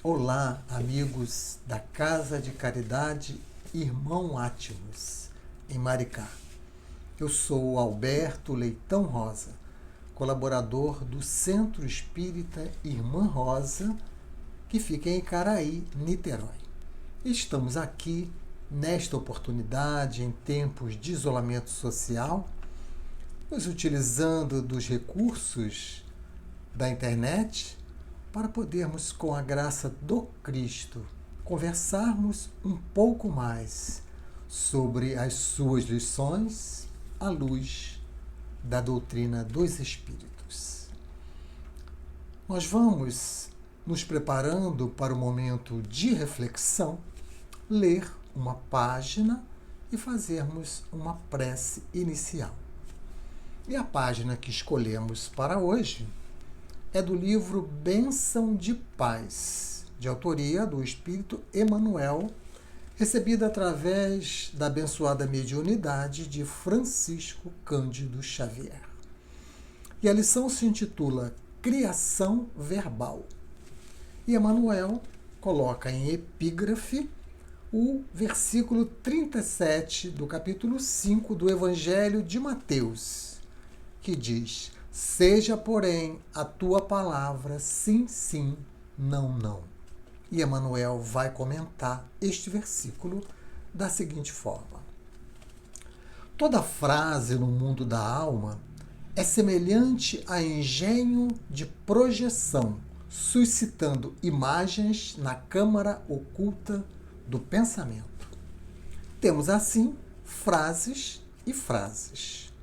Olá, amigos da Casa de Caridade Irmão Átmos, em Maricá. Eu sou Alberto Leitão Rosa, colaborador do Centro Espírita Irmã Rosa, que fica em Icaraí, Niterói. Estamos aqui, nesta oportunidade, em tempos de isolamento social, nos utilizando dos recursos da internet para podermos, com a graça do Cristo, conversarmos um pouco mais sobre as suas lições à luz da doutrina dos Espíritos. Nós vamos nos preparando para o momento de reflexão, ler uma página e fazermos uma prece inicial. E a página que escolhemos para hoje é do livro Bênção de Paz, de autoria do Espírito Emmanuel, recebida através da abençoada mediunidade de Francisco Cândido Xavier. E a lição se intitula Criação Verbal. E Emmanuel coloca em epígrafe o versículo 37 do capítulo 5 do Evangelho de Mateus, que diz: seja, porém, a tua palavra sim, sim, não, não. E Emmanuel vai comentar este versículo da seguinte forma: toda frase no mundo da alma é semelhante a engenho de projeção, suscitando imagens na câmara oculta do pensamento. Temos, assim, frases e frases,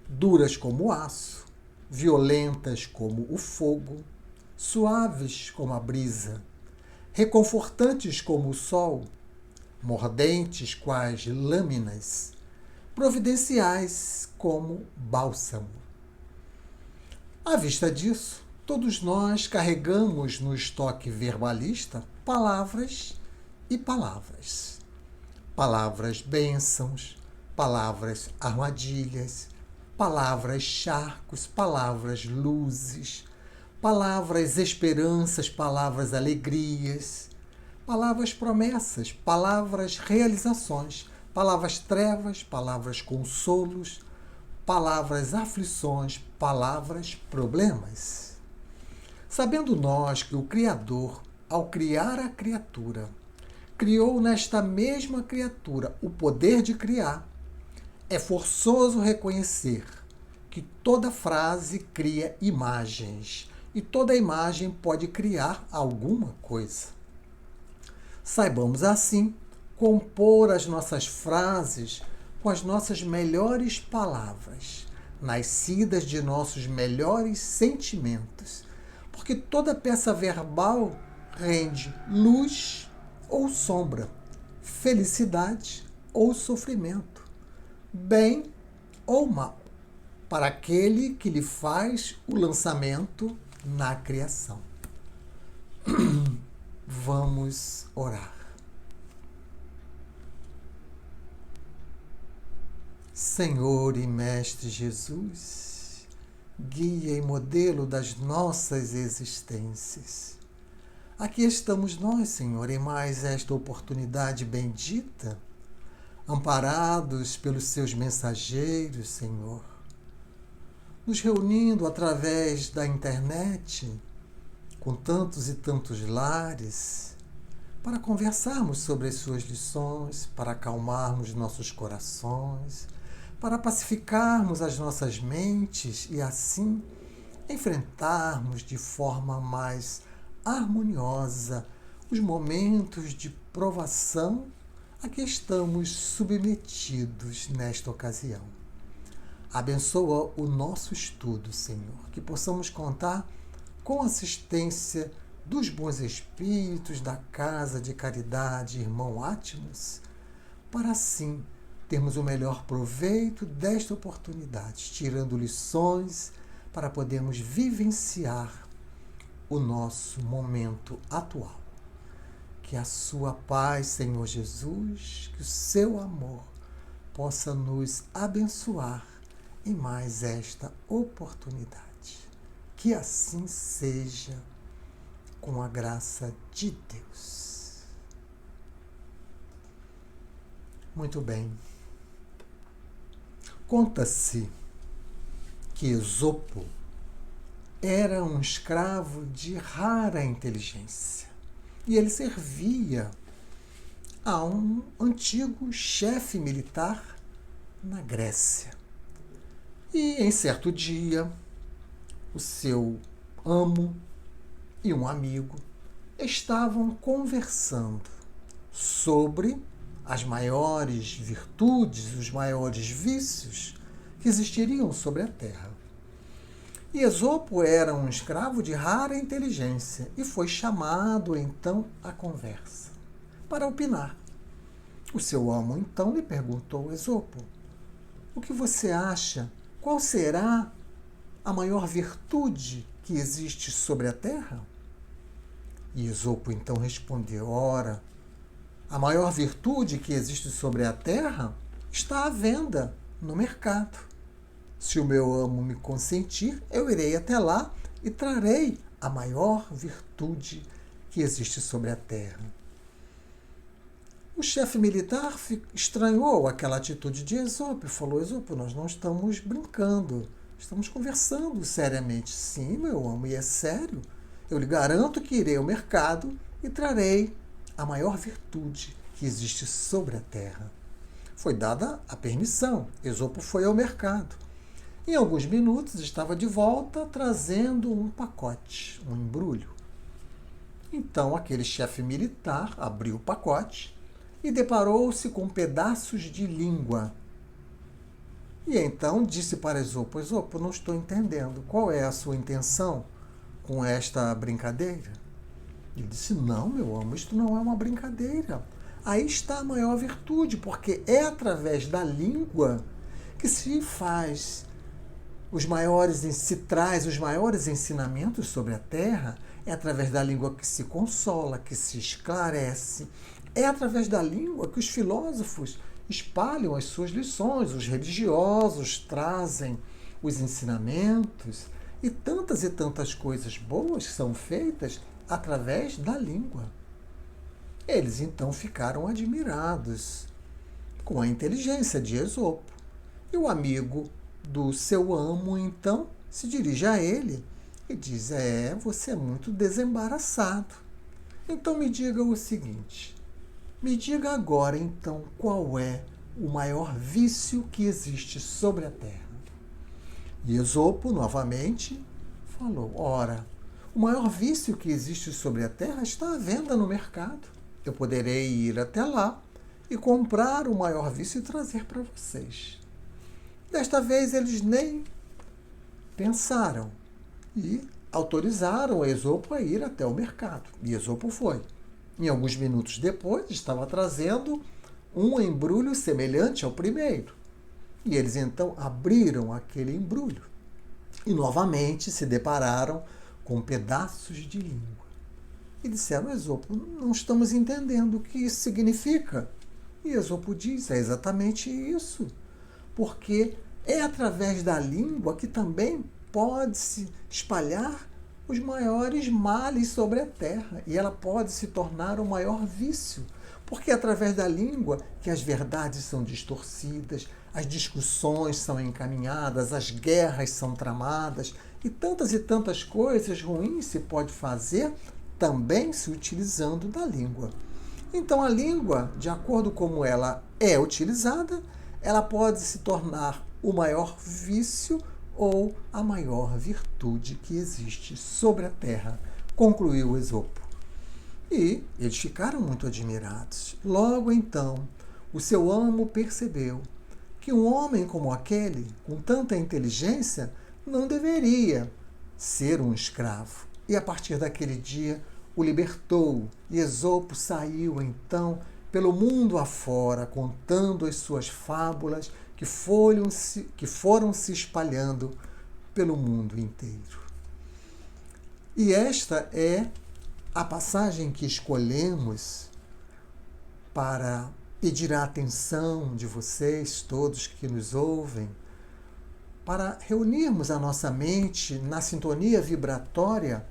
duras como o aço, violentas como o fogo, suaves como a brisa, reconfortantes como o sol, mordentes quais lâminas, providenciais como bálsamo. À vista disso, todos nós carregamos no estoque verbalista palavras e palavras. Palavras bênçãos, palavras armadilhas, palavras charcos, palavras luzes, palavras esperanças, palavras alegrias, palavras promessas, palavras realizações, palavras trevas, palavras consolos, palavras aflições, palavras problemas. Sabendo nós que o Criador, ao criar a criatura, criou nesta mesma criatura o poder de criar, é forçoso reconhecer que toda frase cria imagens e toda imagem pode criar alguma coisa. Saibamos, assim, compor as nossas frases com as nossas melhores palavras, nascidas de nossos melhores sentimentos, porque toda peça verbal rende luz ou sombra, felicidade ou sofrimento, bem ou mal, para aquele que lhe faz o lançamento na criação. Vamos orar. Senhor e Mestre Jesus, guia e modelo das nossas existências, aqui estamos nós, Senhor, em mais esta oportunidade bendita, amparados pelos seus mensageiros, Senhor, nos reunindo através da internet, com tantos e tantos lares, para conversarmos sobre as suas lições, para acalmarmos nossos corações, para pacificarmos as nossas mentes e, assim, enfrentarmos de forma mais harmoniosa os momentos de provação a que estamos submetidos nesta ocasião. Abençoa o nosso estudo, Senhor, que possamos contar com a assistência dos bons espíritos da Casa de Caridade Irmão Átmos, para assim termos o melhor proveito desta oportunidade, tirando lições para podermos vivenciar o nosso momento atual. Que a sua paz, Senhor Jesus, que o seu amor possa nos abençoar em mais esta oportunidade. Que assim seja. com a graça de Deus. Muito bem. Conta-se que Esopo era um escravo de rara inteligência e ele servia a um antigo chefe militar na Grécia. E em certo dia, o seu amo e um amigo estavam conversando sobre as maiores virtudes, os maiores vícios que existiriam sobre a Terra. E Esopo era um escravo de rara inteligência e foi chamado então à conversa para opinar. O seu amo então lhe perguntou: Esopo, o que você acha? Qual será a maior virtude que existe sobre a Terra? E Esopo então respondeu: ora, a maior virtude que existe sobre a Terra está à venda no mercado. Se o meu amo me consentir, eu irei até lá e trarei a maior virtude que existe sobre a Terra. O chefe militar estranhou aquela atitude de Esopo e falou: Esopo, nós não estamos brincando, estamos conversando seriamente. Sim, meu amo, e é sério. Eu lhe garanto que irei ao mercado e trarei a maior virtude que existe sobre a Terra. Foi dada a permissão. Esopo foi ao mercado. Em alguns minutos estava de volta trazendo um pacote, um embrulho. Então aquele chefe militar abriu o pacote e deparou-se com pedaços de língua. E então disse para Esopo: Esopo, não estou entendendo. Qual é a sua intenção com esta brincadeira? Ele disse: não, meu amo, isto não é uma brincadeira. Aí está a maior virtude, porque é através da língua que se traz os maiores ensinamentos sobre a Terra. É através da língua que se consola, que se esclarece. É através da língua que os filósofos espalham as suas lições, os religiosos trazem os ensinamentos e tantas coisas boas são feitas através da língua. Eles então ficaram admirados com a inteligência de Esopo. E o amigo do seu amo então se dirige a ele e diz: você é muito desembaraçado. Então me diga o seguinte, me diga agora então qual é o maior vício que existe sobre a Terra. E Esopo novamente falou: ora, o maior vício que existe sobre a Terra está à venda no mercado. Eu poderei ir até lá e comprar o maior vício e trazer para vocês. Desta vez eles nem pensaram e autorizaram Esopo a ir até o mercado. E Esopo foi. Em alguns minutos depois, estava trazendo um embrulho semelhante ao primeiro. E eles então abriram aquele embrulho e novamente se depararam com pedaços de língua. E disseram: Esopo, não estamos entendendo o que isso significa. E Esopo diz: é exatamente isso. Porque é através da língua que também pode-se espalhar os maiores males sobre a Terra. E ela pode se tornar o maior vício. Porque é através da língua que as verdades são distorcidas, as discussões são encaminhadas, as guerras são tramadas e tantas coisas ruins se pode fazer também se utilizando da língua. Então a língua, de acordo com como ela é utilizada, ela pode se tornar o maior vício ou a maior virtude que existe sobre a Terra, concluiu Esopo. E eles ficaram muito admirados. Logo então, o seu amo percebeu que um homem como aquele, com tanta inteligência, não deveria ser um escravo. E a partir daquele dia o libertou. E Esopo saiu então pelo mundo afora, contando as suas fábulas que foram se espalhando pelo mundo inteiro. E esta é a passagem que escolhemos para pedir a atenção de vocês, todos que nos ouvem, para reunirmos a nossa mente na sintonia vibratória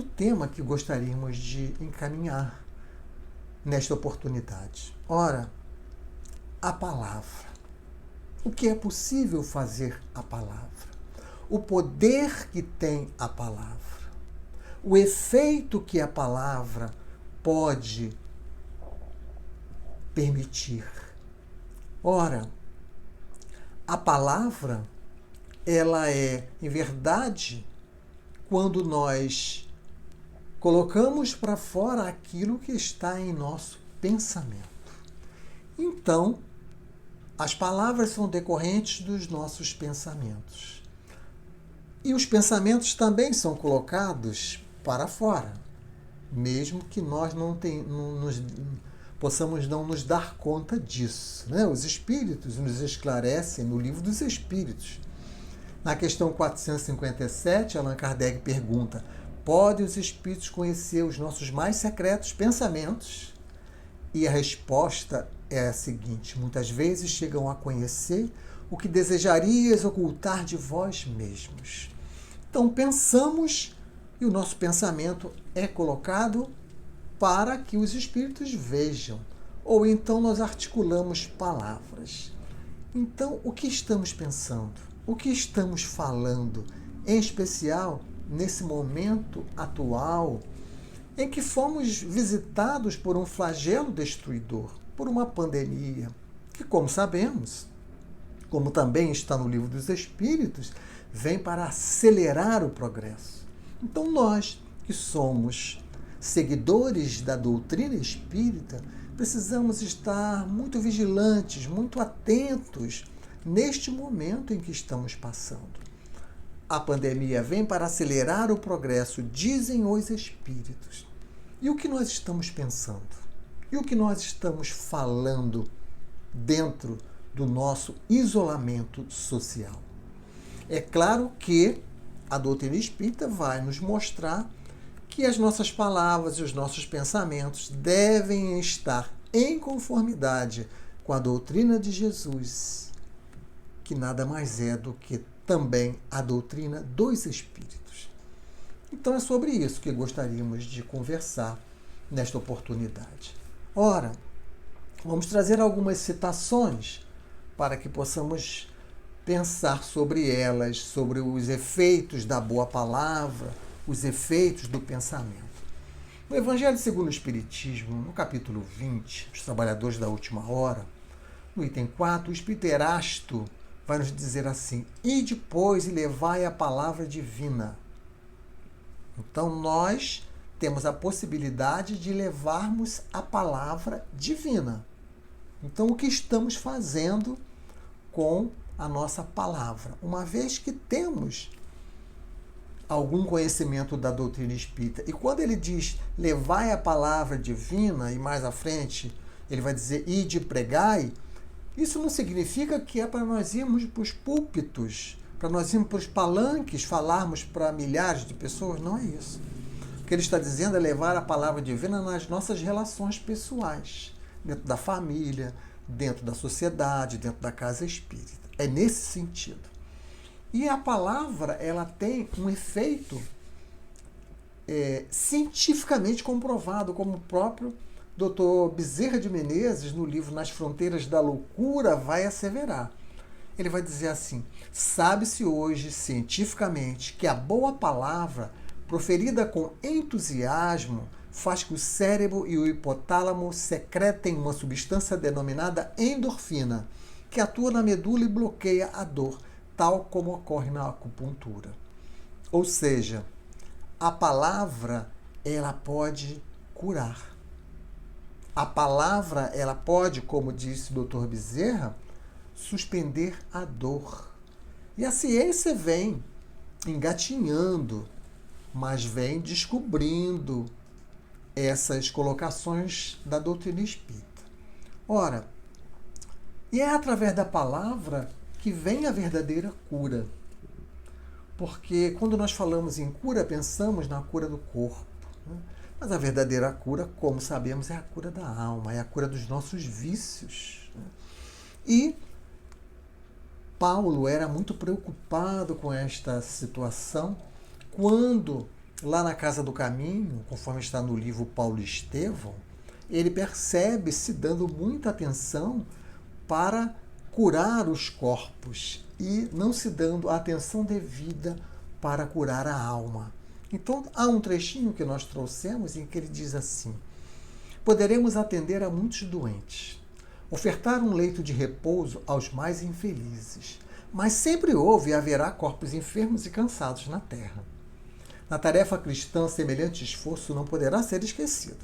do tema que gostaríamos de encaminhar nesta oportunidade. Ora, a palavra. O que é possível fazer a palavra? O poder que tem a palavra. O efeito que a palavra pode permitir. Ora, a palavra, ela é, em verdade, quando nós colocamos para fora aquilo que está em nosso pensamento. Então, as palavras são decorrentes dos nossos pensamentos. E os pensamentos também são colocados para fora, mesmo que nós possamos não nos dar conta disso. Né? Os Espíritos nos esclarecem no Livro dos Espíritos. Na questão 457, Allan Kardec pergunta: podem os Espíritos conhecer os nossos mais secretos pensamentos? E a resposta é a seguinte: muitas vezes chegam a conhecer o que desejarias ocultar de vós mesmos. Então pensamos e o nosso pensamento é colocado para que os espíritos vejam, ou então nós articulamos palavras. Então, o que estamos pensando? O que estamos falando? Em especial, nesse momento atual, em que fomos visitados por um flagelo destruidor, por uma pandemia, que, como sabemos, como também está no Livro dos Espíritos, vem para acelerar o progresso. Então, nós que somos seguidores da doutrina espírita, precisamos estar muito vigilantes, muito atentos neste momento em que estamos passando. A pandemia vem para acelerar o progresso, dizem os espíritos. E o que nós estamos pensando? E o que nós estamos falando dentro do nosso isolamento social? É claro que a doutrina espírita vai nos mostrar que as nossas palavras e os nossos pensamentos devem estar em conformidade com a doutrina de Jesus, que nada mais é do que também a doutrina dos Espíritos. Então é sobre isso que gostaríamos de conversar nesta oportunidade. Ora, vamos trazer algumas citações para que possamos pensar sobre elas, sobre os efeitos da boa palavra, os efeitos do pensamento. No Evangelho segundo o Espiritismo, no capítulo 20, Os Trabalhadores da Última Hora, no item 4, o Espírito Erasto vai nos dizer assim: e depois levai a palavra divina. Então nós temos a possibilidade de levarmos a palavra divina. Então o que estamos fazendo com a nossa palavra? Uma vez que temos algum conhecimento da doutrina espírita. E quando ele diz levai a palavra divina, e mais à frente ele vai dizer ide pregai, isso não significa que é para nós irmos para os púlpitos, para nós irmos para os palanques, falarmos para milhares de pessoas. Não é isso. O que ele está dizendo é levar a palavra divina nas nossas relações pessoais, dentro da família, dentro da sociedade, dentro da casa espírita. É nesse sentido. E a palavra, ela tem um efeito cientificamente comprovado, como o próprio Dr. Bezerra de Menezes, no livro Nas Fronteiras da Loucura, vai asseverar. Ele vai dizer assim: sabe-se hoje, cientificamente, que a boa palavra, proferida com entusiasmo, faz que o cérebro e o hipotálamo secretem uma substância denominada endorfina, que atua na medula e bloqueia a dor, tal como ocorre na acupuntura. Ou seja, a palavra, ela pode curar. A palavra, ela pode, como disse o Dr. Bezerra, suspender a dor. E a ciência vem engatinhando, mas vem descobrindo essas colocações da doutrina espírita. Ora, e é através da palavra que vem a verdadeira cura. Porque quando nós falamos em cura, pensamos na cura do corpo. Né? Mas a verdadeira cura, como sabemos, é a cura da alma, é a cura dos nossos vícios. Né? E Paulo era muito preocupado com esta situação quando lá na Casa do Caminho, conforme está no livro Paulo e Estevão, ele percebe se dando muita atenção para curar os corpos e não se dando a atenção devida para curar a alma. Então, há um trechinho que nós trouxemos em que ele diz assim: poderemos atender a muitos doentes, ofertar um leito de repouso aos mais infelizes, mas sempre houve e haverá corpos enfermos e cansados na terra. Na tarefa cristã, semelhante esforço não poderá ser esquecido,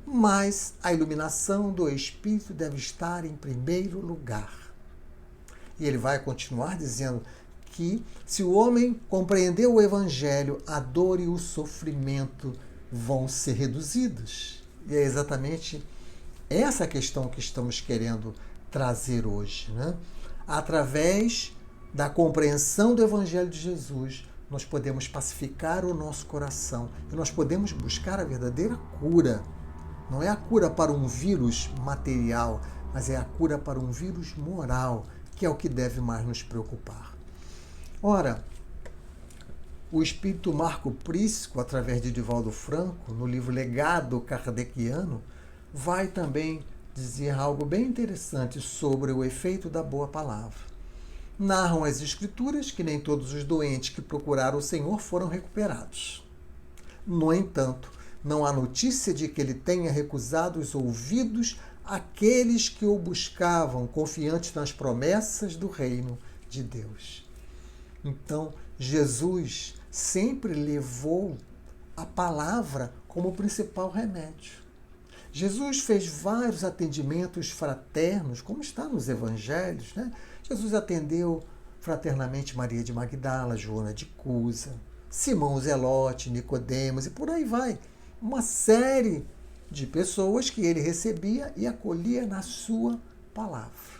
mas a iluminação do Espírito deve estar em primeiro lugar. E ele vai continuar dizendo que, se o homem compreender o Evangelho, a dor e o sofrimento vão ser reduzidos. E é exatamente essa questão que estamos querendo trazer hoje, né? Através da compreensão do Evangelho de Jesus, nós podemos pacificar o nosso coração e nós podemos buscar a verdadeira cura. Não é a cura para um vírus material, mas é a cura para um vírus moral, que é o que deve mais nos preocupar. Ora, o espírito Marco Prisco, através de Divaldo Franco, no livro Legado Kardeciano, vai também dizer algo bem interessante sobre o efeito da boa palavra. Narram as Escrituras que nem todos os doentes que procuraram o Senhor foram recuperados. No entanto, não há notícia de que ele tenha recusado os ouvidos àqueles que o buscavam, confiantes nas promessas do reino de Deus. Então, Jesus sempre levou a palavra como principal remédio. Jesus fez vários atendimentos fraternos, como está nos evangelhos, né? Jesus atendeu fraternamente Maria de Magdala, Joana de Cusa, Simão Zelote, Nicodemos e por aí vai. Uma série de pessoas que ele recebia e acolhia na sua palavra.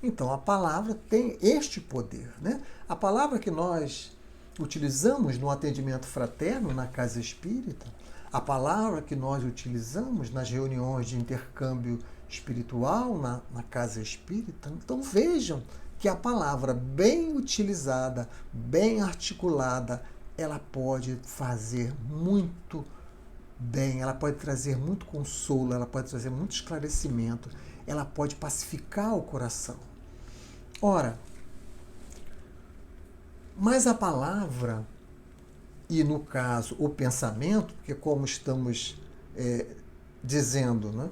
Então, a palavra tem este poder, né? A palavra que nós utilizamos no atendimento fraterno na casa espírita, a palavra que nós utilizamos nas reuniões de intercâmbio espiritual na casa espírita. Então, vejam que a palavra bem utilizada, bem articulada, ela pode fazer muito bem, ela pode trazer muito consolo, ela pode trazer muito esclarecimento, ela pode pacificar o coração. Ora, mas a palavra, e no caso o pensamento, porque como estamos dizendo, né,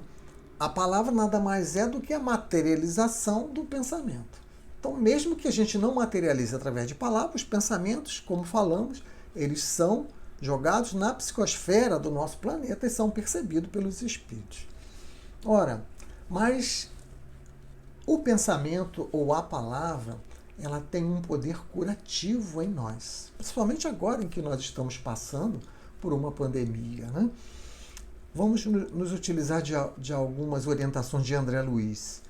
a palavra nada mais é do que a materialização do pensamento. Então, mesmo que a gente não materialize através de palavras, os pensamentos, como falamos, eles são jogados na psicosfera do nosso planeta e são percebidos pelos espíritos. Ora, mas o pensamento ou a palavra, ela tem um poder curativo em nós, principalmente agora em que nós estamos passando por uma pandemia, né? Vamos nos utilizar de algumas orientações de André Luiz.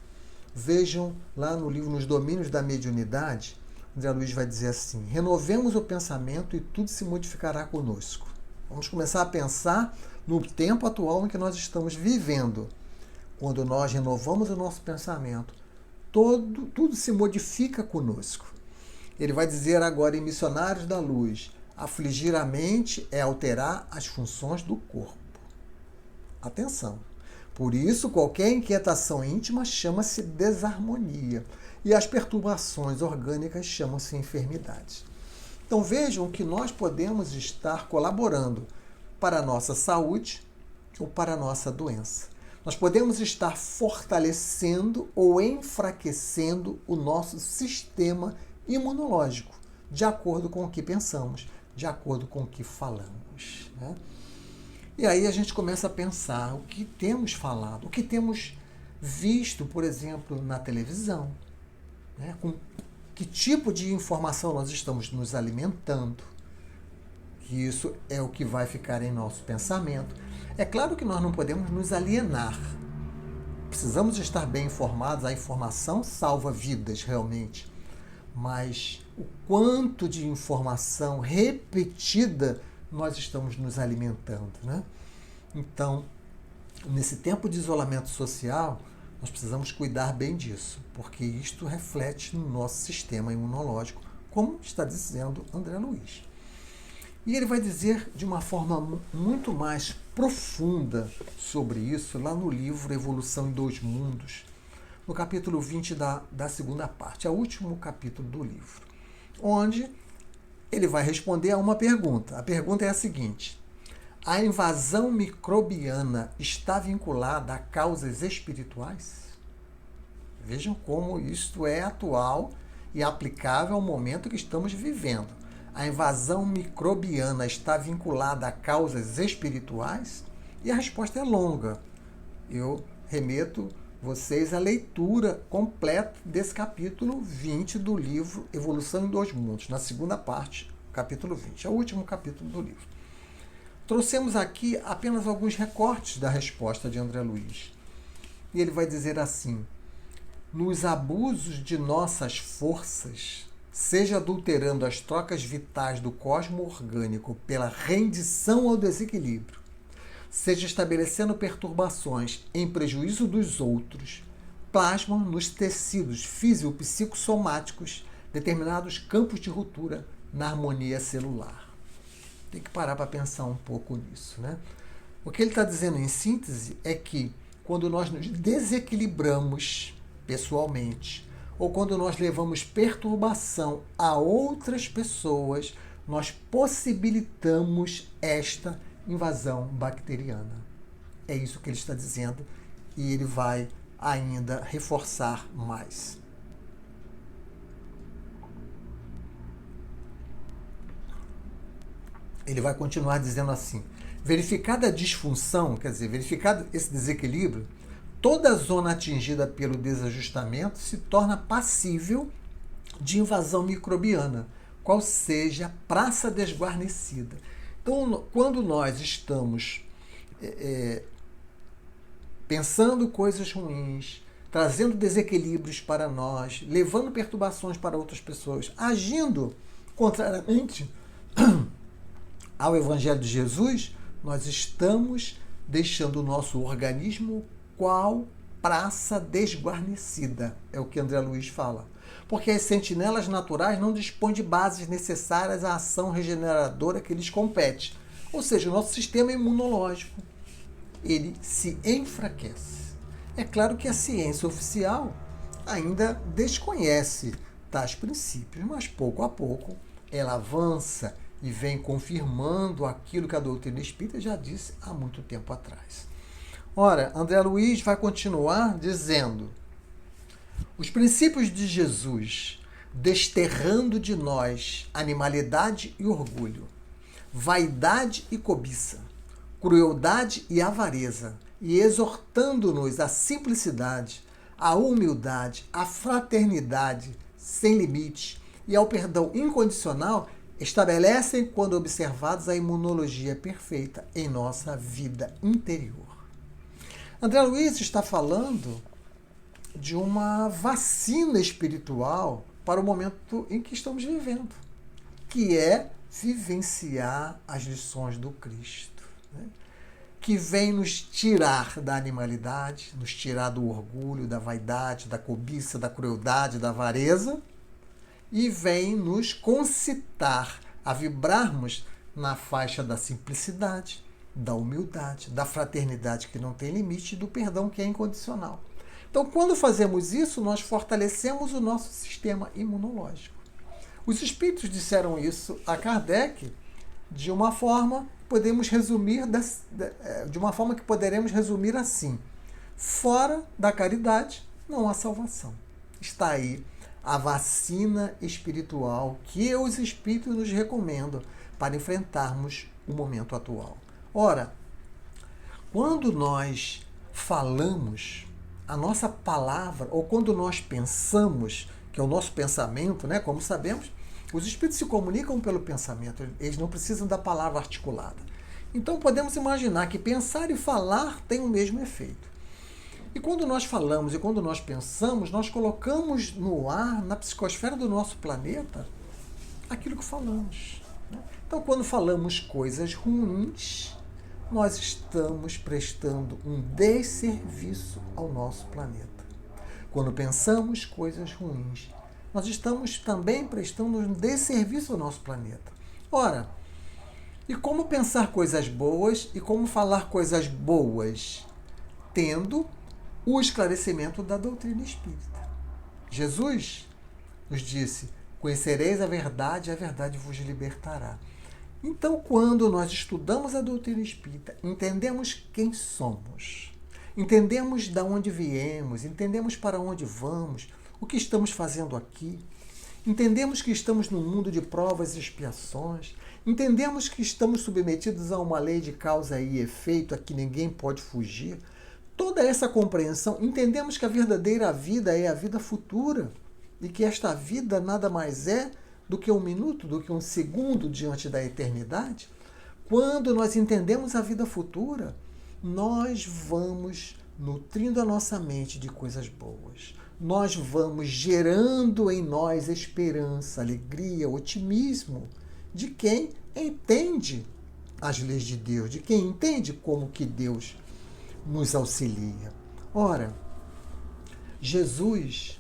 Vejam lá no livro Nos Domínios da Mediunidade, André Luiz vai dizer assim: renovemos o pensamento e tudo se modificará conosco. Vamos começar a pensar no tempo atual em que nós estamos vivendo. Quando nós renovamos o nosso pensamento, tudo se modifica conosco. Ele vai dizer agora em Missionários da Luz: afligir a mente é alterar as funções do corpo. Atenção! Por isso, qualquer inquietação íntima chama-se desarmonia e as perturbações orgânicas chamam-se enfermidades. Então vejam que nós podemos estar colaborando para a nossa saúde ou para a nossa doença. Nós podemos estar fortalecendo ou enfraquecendo o nosso sistema imunológico, de acordo com o que pensamos, de acordo com o que falamos, né? E aí a gente começa a pensar o que temos falado, o que temos visto, por exemplo, na televisão, né? Com que tipo de informação nós estamos nos alimentando. Isso é o que vai ficar em nosso pensamento. É claro que nós não podemos nos alienar. Precisamos estar bem informados, a informação salva vidas realmente. Mas o quanto de informação repetida nós estamos nos alimentando, né? Então, nesse tempo de isolamento social, nós precisamos cuidar bem disso, porque isto reflete no nosso sistema imunológico, como está dizendo André Luiz. E ele vai dizer de uma forma muito mais profunda sobre isso lá no livro Evolução em Dois Mundos, no capítulo 20 da segunda parte, é o último capítulo do livro, onde ele vai responder a uma pergunta. A pergunta é a seguinte: a invasão microbiana está vinculada a causas espirituais? Vejam como isto é atual e aplicável ao momento que estamos vivendo. A invasão microbiana está vinculada a causas espirituais? E a resposta é longa. Eu remeto vocês à leitura completa desse capítulo 20 do livro Evolução em Dois Mundos, na segunda parte, capítulo 20. É o último capítulo do livro. Trouxemos aqui apenas alguns recortes da resposta de André Luiz. E ele vai dizer assim: nos abusos de nossas forças, seja adulterando as trocas vitais do cosmo orgânico pela rendição ao desequilíbrio, seja estabelecendo perturbações em prejuízo dos outros, plasmam nos tecidos físico-psicossomáticos determinados campos de ruptura na harmonia celular. Tem que parar para pensar um pouco nisso, né? O que ele está dizendo em síntese é que quando nós nos desequilibramos pessoalmente, ou quando nós levamos perturbação a outras pessoas, nós possibilitamos esta invasão bacteriana. É isso que ele está dizendo e ele vai ainda reforçar mais. Ele vai continuar dizendo assim: verificada a disfunção, quer dizer, verificado esse desequilíbrio, toda zona atingida pelo desajustamento se torna passível de invasão microbiana, qual seja praça desguarnecida. Então, quando nós estamos pensando coisas ruins, trazendo desequilíbrios para nós, levando perturbações para outras pessoas, agindo contrariamente ao Evangelho de Jesus, nós estamos deixando o nosso organismo qual praça desguarnecida, é o que André Luiz fala. Porque as sentinelas naturais não dispõem de bases necessárias à ação regeneradora que lhes compete. Ou seja, o nosso sistema imunológico, ele se enfraquece. É claro que a ciência oficial ainda desconhece tais princípios, mas pouco a pouco ela avança e vem confirmando aquilo que a doutrina espírita já disse há muito tempo atrás. Ora, André Luiz vai continuar dizendo: os princípios de Jesus, desterrando de nós animalidade e orgulho, vaidade e cobiça, crueldade e avareza, e exortando-nos à simplicidade, à humildade, à fraternidade sem limite e ao perdão incondicional, estabelecem, quando observados, a imunologia perfeita em nossa vida interior. André Luiz está falando de uma vacina espiritual para o momento em que estamos vivendo, que é vivenciar as lições do Cristo, né? Que vem nos tirar da animalidade, nos tirar do orgulho, da vaidade, da cobiça, da crueldade, da avareza, e vem nos concitar a vibrarmos na faixa da simplicidade, da humildade, da fraternidade que não tem limite e do perdão que é incondicional. Então, quando fazemos isso, nós fortalecemos o nosso sistema imunológico. Os espíritos disseram isso a Kardec de uma forma que poderemos resumir assim: fora da caridade não há salvação. Está aí a vacina espiritual que os espíritos nos recomendam para enfrentarmos o momento atual. Ora, quando nós falamos, a nossa palavra, ou quando nós pensamos, que é o nosso pensamento, né? Como sabemos, os espíritos se comunicam pelo pensamento, eles não precisam da palavra articulada. Então podemos imaginar que pensar e falar têm o mesmo efeito. E quando nós falamos e quando nós pensamos, nós colocamos no ar, na psicosfera do nosso planeta, aquilo que falamos, né? Então, quando falamos coisas ruins, nós estamos prestando um desserviço ao nosso planeta. Quando pensamos coisas ruins, nós estamos também prestando um desserviço ao nosso planeta. Ora, E como pensar coisas boas e como falar coisas boas? Tendo o esclarecimento da doutrina espírita. Jesus nos disse: conhecereis a verdade e a verdade vos libertará. Então, quando nós estudamos a doutrina espírita, entendemos quem somos, entendemos de onde viemos, entendemos para onde vamos, o que estamos fazendo aqui, entendemos que estamos num mundo de provas e expiações, entendemos que estamos submetidos a uma lei de causa e efeito a que ninguém pode fugir. Toda essa compreensão, entendemos que a verdadeira vida é a vida futura e que esta vida nada mais é do que um minuto, do que um segundo diante da eternidade. Quando nós entendemos a vida futura, nós vamos nutrindo a nossa mente de coisas boas. Nós vamos gerando em nós esperança, alegria, otimismo de quem entende as leis de Deus, de quem entende como que Deus nos auxilia. Ora, Jesus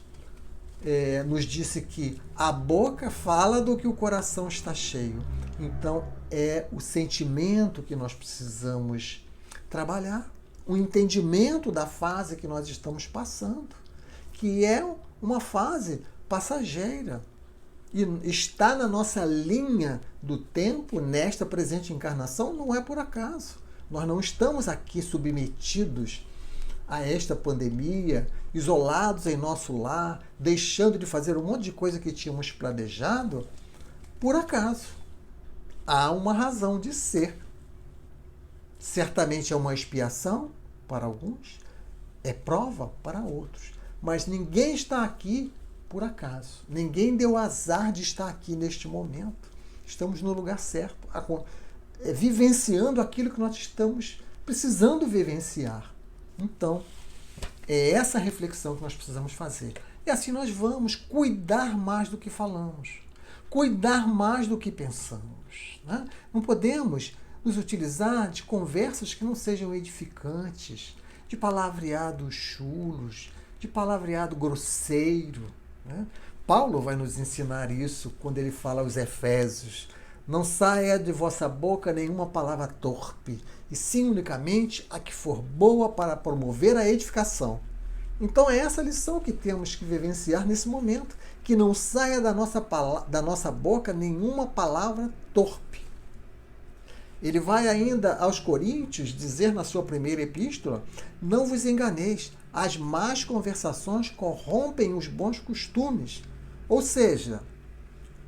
nos disse que a boca fala do que o coração está cheio. Então, é o sentimento que nós precisamos trabalhar, o entendimento da fase que nós estamos passando, que é uma fase passageira e está na nossa linha do tempo, nesta presente encarnação, não é por acaso. Nós não estamos aqui submetidos a esta pandemia, isolados em nosso lar, deixando de fazer um monte de coisa que tínhamos planejado, por acaso. Há uma razão de ser. Certamente é uma expiação para alguns, é prova para outros. Mas ninguém está aqui por acaso. Ninguém deu azar de estar aqui neste momento. Estamos no lugar certo, vivenciando aquilo que nós estamos precisando vivenciar. Então, é essa reflexão que nós precisamos fazer. E assim nós vamos cuidar mais do que falamos, cuidar mais do que pensamos. Né? Não podemos nos utilizar de conversas que não sejam edificantes, de palavreado chulos, de palavreado grosseiro. Né? Paulo vai nos ensinar isso quando ele fala aos Efésios: não saia de vossa boca nenhuma palavra torpe, e sim unicamente a que for boa para promover a edificação. Então é essa lição que temos que vivenciar nesse momento, que não saia da nossa boca nenhuma palavra torpe. Ele vai ainda aos Coríntios dizer na sua primeira epístola: não vos enganeis, as más conversações corrompem os bons costumes. Ou seja,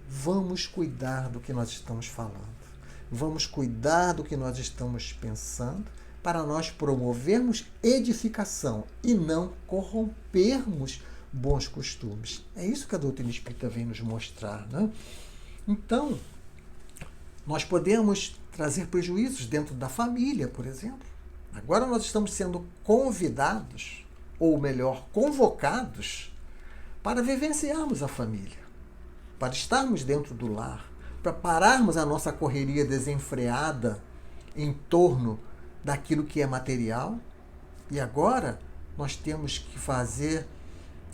vamos cuidar do que nós estamos falando. Vamos cuidar do que nós estamos pensando para nós promovermos edificação e não corrompermos bons costumes. É isso que a doutrina espírita vem nos mostrar. Né? Então, nós podemos trazer prejuízos dentro da família, por exemplo. Agora nós estamos sendo convidados, ou melhor, convocados, para vivenciarmos a família, para estarmos dentro do lar, para pararmos a nossa correria desenfreada em torno daquilo que é material. E agora nós temos que fazer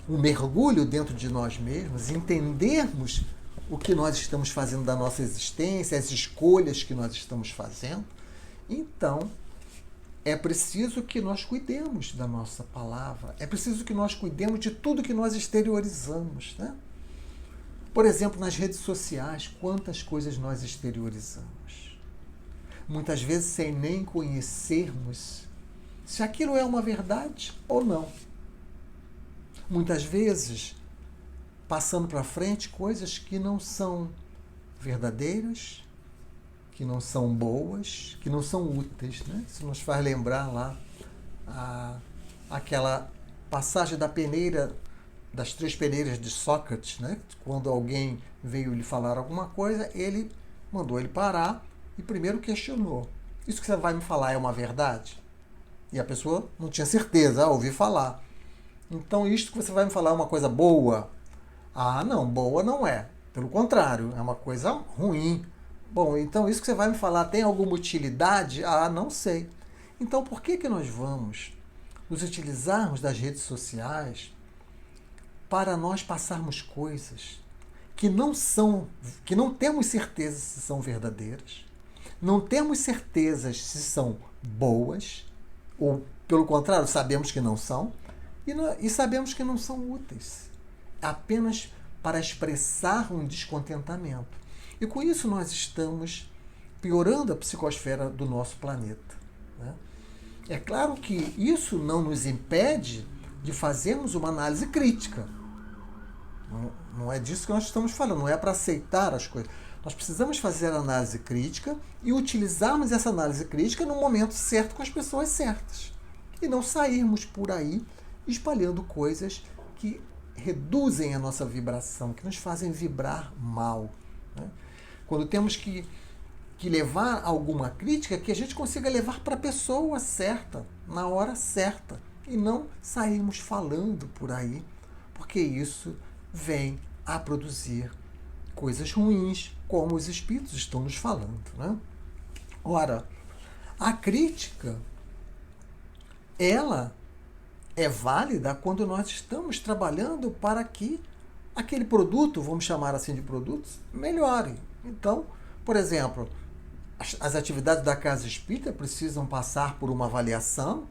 um mergulho dentro de nós mesmos, entendermos o que nós estamos fazendo da nossa existência, as escolhas que nós estamos fazendo. Então, é preciso que nós cuidemos da nossa palavra, é preciso que nós cuidemos de tudo que nós exteriorizamos. Né? Por exemplo, nas redes sociais, quantas coisas nós exteriorizamos. Muitas vezes sem nem conhecermos se aquilo é uma verdade ou não. Muitas vezes passando para frente coisas que não são verdadeiras, que não são boas, que não são úteis. Né? Isso nos faz lembrar lá aquela passagem da peneira, das 3 peneiras de Sócrates. Né? Quando alguém veio lhe falar alguma coisa, ele mandou ele parar e primeiro questionou: isso que você vai me falar é uma verdade? E a pessoa não tinha certeza, ouvi falar. Então, isto que você vai me falar é uma coisa boa? Ah, não, boa não é. Pelo contrário, é uma coisa ruim. Bom, então isso que você vai me falar tem alguma utilidade? Ah, não sei. Então, por que nós vamos nos utilizarmos das redes sociais para nós passarmos coisas que não temos certeza se são verdadeiras, não temos certezas se são boas, ou, pelo contrário, sabemos que não são, e sabemos que não são úteis, apenas para expressar um descontentamento. E com isso nós estamos piorando a psicosfera do nosso planeta, né? É claro que isso não nos impede de fazermos uma análise crítica. Não é disso que nós estamos falando, não é para aceitar as coisas. Nós precisamos fazer a análise crítica e utilizarmos essa análise crítica no momento certo com as pessoas certas. E não sairmos por aí espalhando coisas que reduzem a nossa vibração, que nos fazem vibrar mal, né? Quando temos que levar alguma crítica, que a gente consiga levar para a pessoa certa, na hora certa, e não sairmos falando por aí, porque isso vem a produzir coisas ruins, como os espíritos estão nos falando, né? Ora, a crítica, ela é válida quando nós estamos trabalhando para que aquele produto, vamos chamar assim de produtos, melhore. Então, por exemplo, as atividades da Casa Espírita precisam passar por uma avaliação,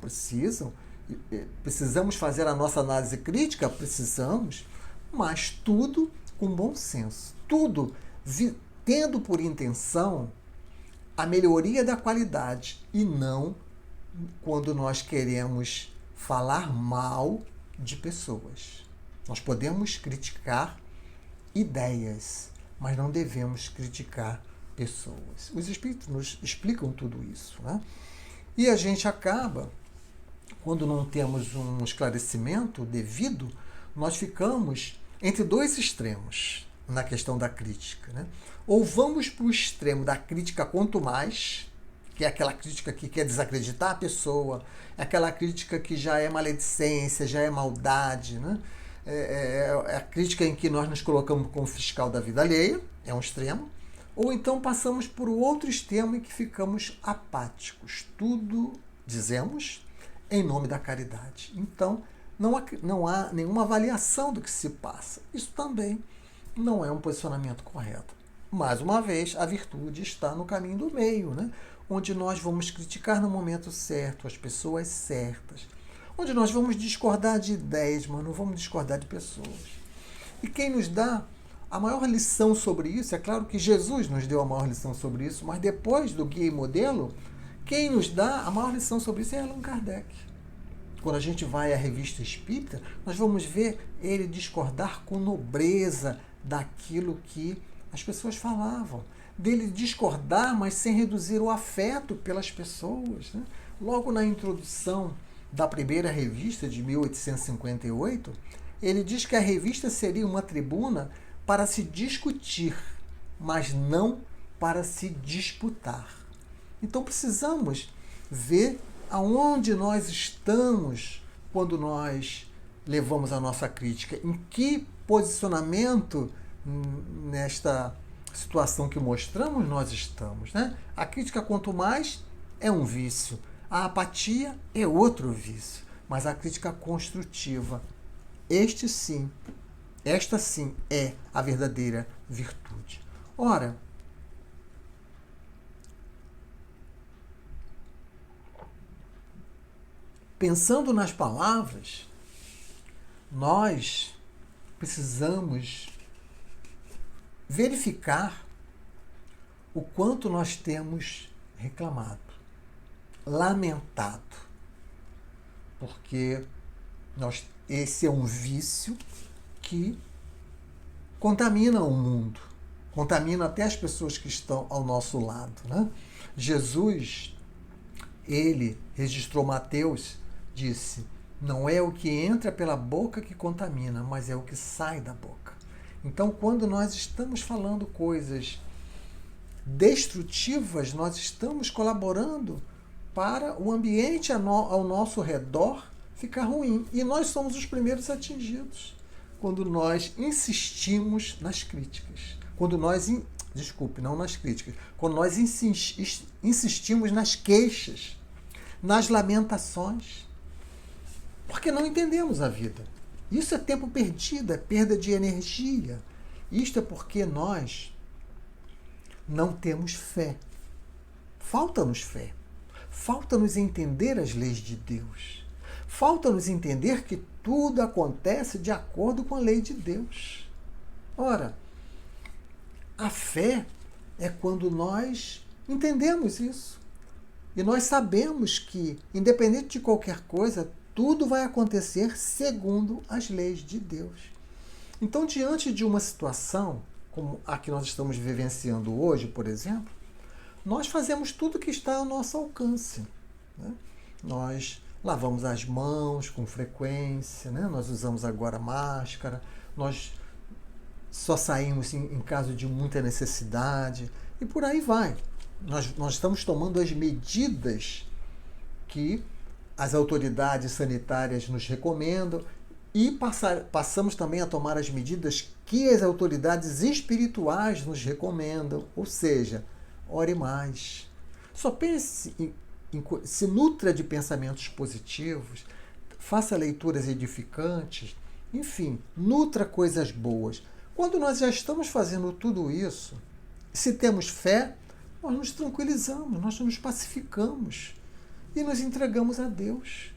precisamos fazer a nossa análise crítica, precisamos, mas tudo com bom senso, tudo tendo por intenção a melhoria da qualidade e não quando nós queremos falar mal de pessoas. Nós podemos criticar ideias, mas não devemos criticar pessoas. Os espíritos nos explicam tudo isso, né? E a gente acaba, quando não temos um esclarecimento devido, nós ficamos entre dois extremos na questão da crítica, né? Ou vamos para o extremo da crítica quanto mais, que é aquela crítica que quer desacreditar a pessoa, é aquela crítica que já é maledicência, já é maldade, né? É a crítica em que nós nos colocamos como fiscal da vida alheia, é um extremo. Ou então passamos por outro extremo em que ficamos apáticos. Tudo, dizemos, em nome da caridade. Então, não há nenhuma avaliação do que se passa. Isso também não é um posicionamento correto. Mais uma vez, a virtude está no caminho do meio, né? Onde nós vamos criticar no momento certo, as pessoas certas. Onde nós vamos discordar de ideias, mas não vamos discordar de pessoas. E quem nos dá a maior lição sobre isso, é claro que Jesus nos deu a maior lição sobre isso, mas depois do Guia e Modelo, quem nos dá a maior lição sobre isso é Allan Kardec. Quando a gente vai à Revista Espírita, nós vamos ver ele discordar com nobreza daquilo que as pessoas falavam. Dele discordar, mas sem reduzir o afeto pelas pessoas, né? Logo na introdução da primeira revista, de 1858, ele diz que a revista seria uma tribuna para se discutir, mas não para se disputar. Então precisamos ver aonde nós estamos quando nós levamos a nossa crítica, em que posicionamento nesta situação que mostramos nós estamos, né? A crítica, quanto mais, é um vício. A apatia é outro vício. Mas a crítica construtiva, esta sim é a verdadeira virtude. Ora, pensando nas palavras, nós precisamos verificar o quanto nós temos reclamado, lamentado, porque esse é um vício que contamina o mundo, contamina até as pessoas que estão ao nosso lado, né? Jesus, ele registrou Mateus, disse: não é o que entra pela boca que contamina, mas é o que sai da boca. Então, quando nós estamos falando coisas destrutivas, nós estamos colaborando para o ambiente ao nosso redor ficar ruim. E nós somos os primeiros atingidos quando nós insistimos nas críticas. Quando nós insistimos nas queixas, nas lamentações, porque não entendemos a vida. Isso é tempo perdido, é perda de energia. Isto é porque nós não temos fé. Falta-nos fé. Falta-nos entender as leis de Deus. Falta-nos entender que tudo acontece de acordo com a lei de Deus. Ora, a fé é quando nós entendemos isso. E nós sabemos que, independente de qualquer coisa, tudo vai acontecer segundo as leis de Deus. Então, diante de uma situação como a que nós estamos vivenciando hoje, por exemplo, nós fazemos tudo que está ao nosso alcance. Né? Nós lavamos as mãos com frequência, né? Nós usamos agora máscara, nós só saímos em caso de muita necessidade e por aí vai. Nós estamos tomando as medidas que as autoridades sanitárias nos recomendam e passamos também a tomar as medidas que as autoridades espirituais nos recomendam, ou seja, ore mais. Só pense, se nutra de pensamentos positivos, faça leituras edificantes, enfim, nutra coisas boas. Quando nós já estamos fazendo tudo isso, se temos fé, nós nos tranquilizamos, nós nos pacificamos e nos entregamos a Deus.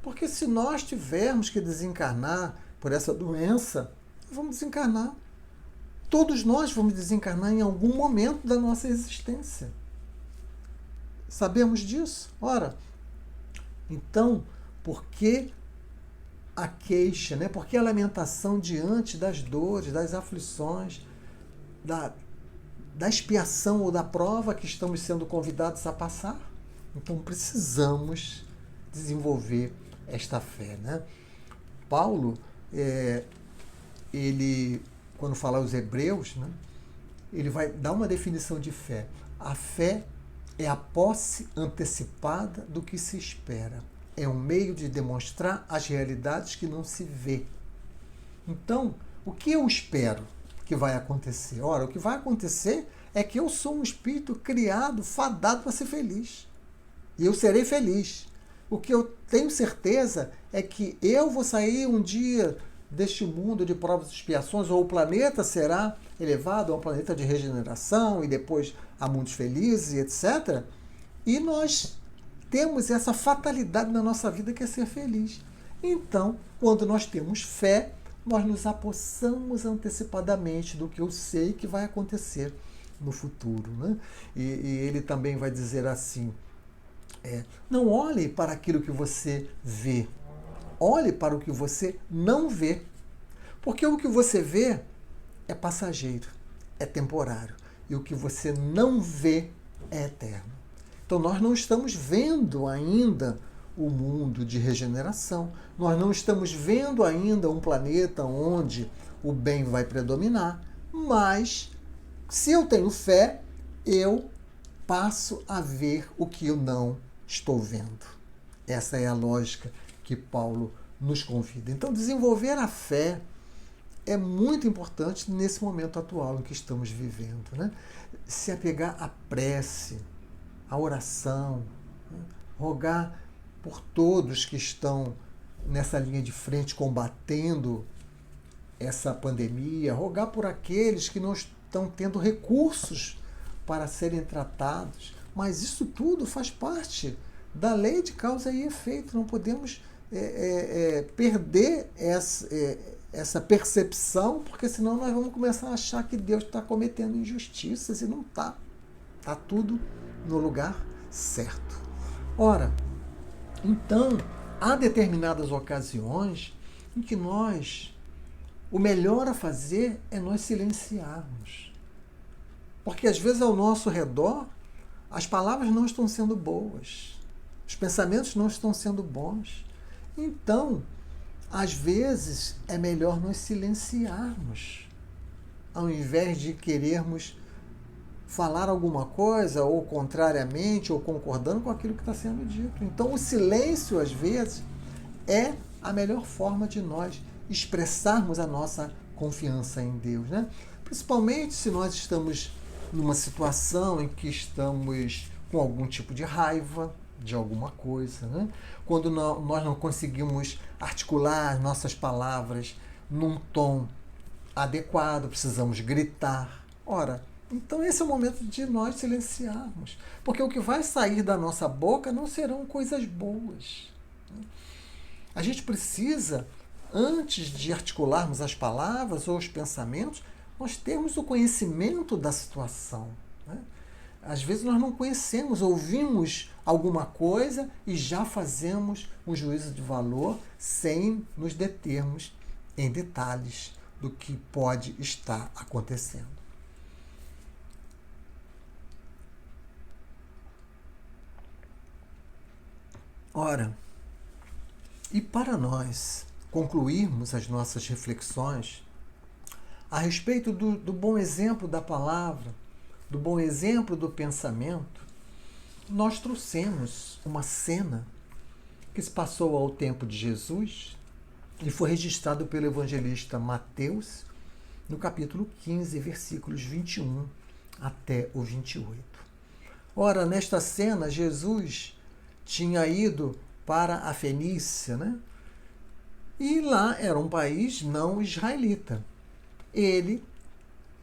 Porque se nós tivermos que desencarnar por essa doença, vamos desencarnar. Todos nós vamos desencarnar em algum momento da nossa existência. Sabemos disso? Ora, então, por que a queixa, né? Por que a lamentação diante das dores, das aflições, da expiação ou da prova que estamos sendo convidados a passar? Então, precisamos desenvolver esta fé, né? Paulo, ele, quando fala aos Hebreus, né, ele vai dar uma definição de fé. A fé é a posse antecipada do que se espera. É um meio de demonstrar as realidades que não se vê. Então, o que eu espero que vai acontecer? Ora, o que vai acontecer é que eu sou um espírito criado, fadado para ser feliz. E eu serei feliz. O que eu tenho certeza é que eu vou sair um dia deste mundo de provas e expiações, ou o planeta será elevado a um planeta de regeneração e depois a mundos felizes, etc. E nós temos essa fatalidade na nossa vida que é ser feliz. Então, quando nós temos fé, nós nos apossamos antecipadamente do que eu sei que vai acontecer no futuro. Né? E ele também vai dizer assim, não olhe para aquilo que você vê, olhe para o que você não vê. Porque o que você vê é passageiro, é temporário. E o que você não vê é eterno. Então nós não estamos vendo ainda o mundo de regeneração. Nós não estamos vendo ainda um planeta onde o bem vai predominar. Mas, se eu tenho fé, eu passo a ver o que eu não estou vendo. Essa é a lógica que Paulo nos convida. Então, desenvolver a fé é muito importante nesse momento atual em que estamos vivendo. Né? Se apegar à prece, à oração, né? Rogar por todos que estão nessa linha de frente combatendo essa pandemia, rogar por aqueles que não estão tendo recursos para serem tratados. Mas isso tudo faz parte da lei de causa e efeito. Não podemos perder essa percepção, porque senão nós vamos começar a achar que Deus está cometendo injustiças e não está. Está tudo no lugar certo. Ora, então, há determinadas ocasiões em que o melhor a fazer é nós silenciarmos. Porque às vezes ao nosso redor as palavras não estão sendo boas, os pensamentos não estão sendo bons. Então, às vezes é melhor nós silenciarmos, ao invés de querermos falar alguma coisa, ou contrariamente, ou concordando com aquilo que está sendo dito. Então, o silêncio, às vezes, é a melhor forma de nós expressarmos a nossa confiança em Deus, né? Principalmente se nós estamos numa situação em que estamos com algum tipo de raiva de alguma coisa, né? Quando nós não conseguimos articular nossas palavras num tom adequado, precisamos gritar. Ora, Então esse é o momento de nós silenciarmos. Porque o que vai sair da nossa boca não serão coisas boas. A gente precisa, antes de articularmos as palavras ou os pensamentos, nós termos o conhecimento da situação. Né? Às vezes nós não conhecemos, ouvimos alguma coisa e já fazemos um juízo de valor sem nos determos em detalhes do que pode estar acontecendo. Ora, e para nós concluirmos as nossas reflexões a respeito do bom exemplo da palavra, do bom exemplo do pensamento, nós trouxemos uma cena que se passou ao tempo de Jesus e foi registrado pelo evangelista Mateus no capítulo 15, versículos 21 até o 28. Ora, nesta cena, Jesus tinha ido para a Fenícia, né? E lá era um país não israelita. Ele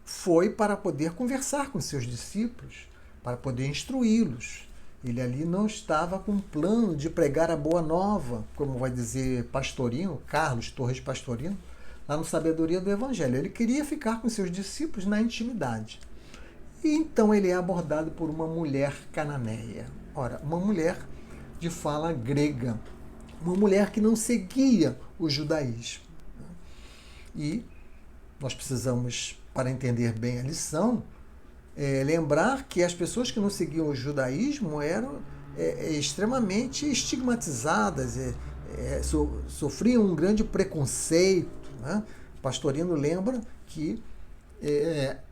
foi para poder conversar com seus discípulos, para poder instruí-los. Ele ali não estava com um plano de pregar a boa nova, como vai dizer Pastorino, Carlos Torres Pastorino, lá no Sabedoria do Evangelho. Ele queria ficar com seus discípulos na intimidade. E então ele é abordado por uma mulher cananeia. Ora, uma mulher de fala grega, uma mulher que não seguia o judaísmo. E nós precisamos, para entender bem a lição, lembrar que as pessoas que não seguiam o judaísmo eram extremamente estigmatizadas, sofriam um grande preconceito. Né? Pastorino lembra que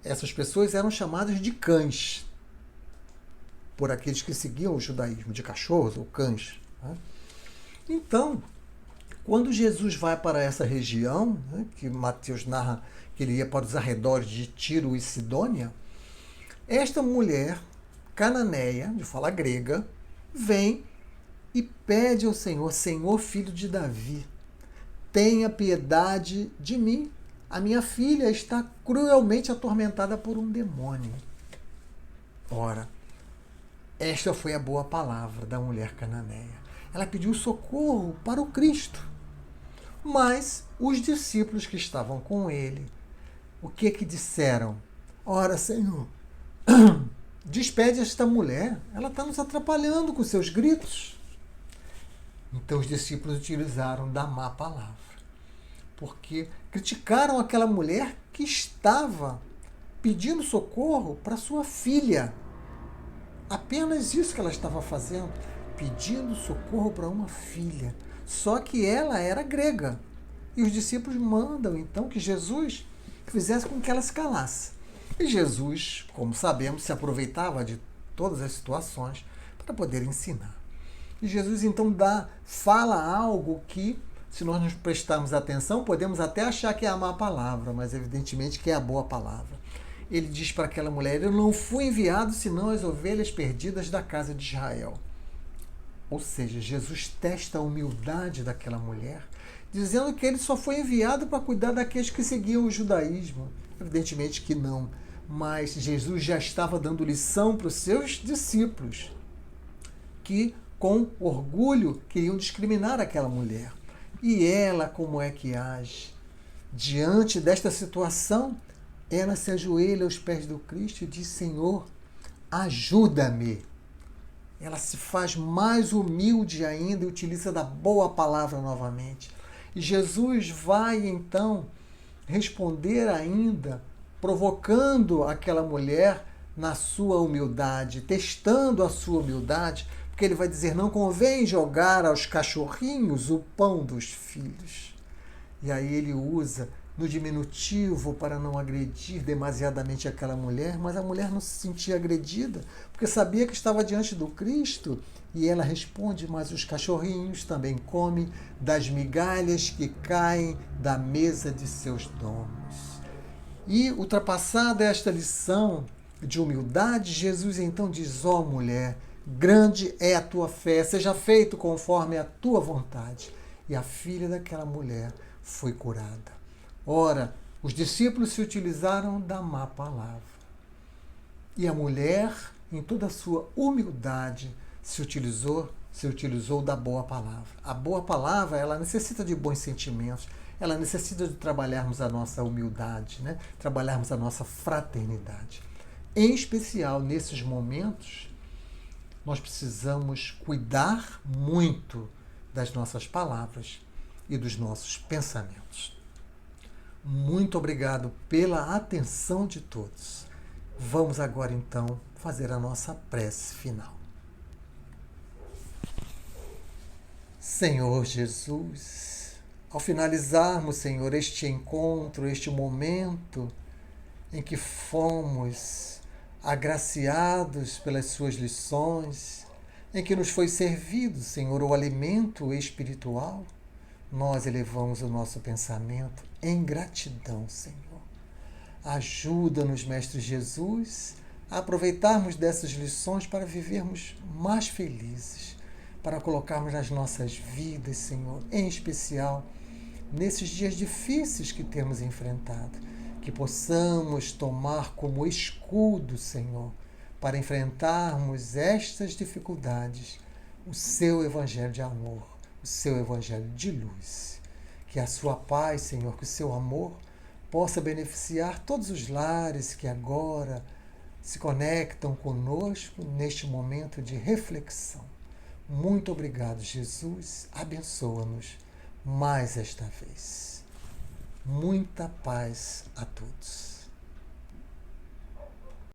essas pessoas eram chamadas de cães por aqueles que seguiam o judaísmo, de cachorros ou cães. Né? Então, quando Jesus vai para essa região, né, que Mateus narra que ele ia para os arredores de Tiro e Sidônia, esta mulher cananeia, de fala grega, vem e pede ao Senhor: Senhor, filho de Davi, tenha piedade de mim. A minha filha está cruelmente atormentada por um demônio. Ora, esta foi a boa palavra da mulher cananeia. Ela pediu socorro para o Cristo. Mas os discípulos que estavam com ele, o que disseram? Ora, Senhor, despede esta mulher, ela está nos atrapalhando com seus gritos. Então os discípulos utilizaram da má palavra, porque criticaram aquela mulher que estava pedindo socorro para sua filha. Apenas isso que ela estava fazendo, pedindo socorro para uma filha. Só que ela era grega. E os discípulos mandam, então, que Jesus fizesse com que ela se calasse. E Jesus, como sabemos, se aproveitava de todas as situações para poder ensinar. E Jesus, então, fala algo que, se nós nos prestarmos atenção, podemos até achar que é a má palavra, mas evidentemente que é a boa palavra. Ele diz para aquela mulher: eu não fui enviado senão as ovelhas perdidas da casa de Israel. Ou seja, Jesus testa a humildade daquela mulher, dizendo que ele só foi enviado para cuidar daqueles que seguiam o judaísmo. Evidentemente que não, mas Jesus já estava dando lição para os seus discípulos, que com orgulho queriam discriminar aquela mulher. E ela, como é que age? Diante desta situação, ela se ajoelha aos pés do Cristo e diz: Senhor, ajuda-me. Ela se faz mais humilde ainda e utiliza da boa palavra novamente. E Jesus vai então responder ainda, provocando aquela mulher na sua humildade, testando a sua humildade, porque ele vai dizer: não convém jogar aos cachorrinhos o pão dos filhos. E aí ele usa no diminutivo para não agredir demasiadamente aquela mulher, mas a mulher não se sentia agredida, porque sabia que estava diante do Cristo, e ela responde: mas os cachorrinhos também comem das migalhas que caem da mesa de seus donos. E ultrapassada esta lição de humildade, Jesus então diz: ó mulher, grande é a tua fé, seja feito conforme a tua vontade. E a filha daquela mulher foi curada. Ora, os discípulos se utilizaram da má palavra. E a mulher, em toda a sua humildade, se utilizou da boa palavra. A boa palavra, ela necessita de bons sentimentos, ela necessita de trabalharmos a nossa humildade, né? Trabalharmos a nossa fraternidade. Em especial, nesses momentos, nós precisamos cuidar muito das nossas palavras e dos nossos pensamentos. Muito obrigado pela atenção de todos. Vamos agora, então, fazer a nossa prece final. Senhor Jesus, ao finalizarmos, Senhor, este encontro, este momento em que fomos agraciados pelas suas lições, em que nos foi servido, Senhor, o alimento espiritual, nós elevamos o nosso pensamento em gratidão, Senhor. Ajuda-nos, Mestre Jesus, a aproveitarmos dessas lições para vivermos mais felizes, para colocarmos nas nossas vidas, Senhor, em especial nesses dias difíceis que temos enfrentado, que possamos tomar como escudo, Senhor, para enfrentarmos estas dificuldades, o seu evangelho de amor, o seu evangelho de luz. Que a sua paz, Senhor, que o seu amor possa beneficiar todos os lares que agora se conectam conosco neste momento de reflexão. Muito obrigado, Jesus. Abençoa-nos mais esta vez. Muita paz a todos.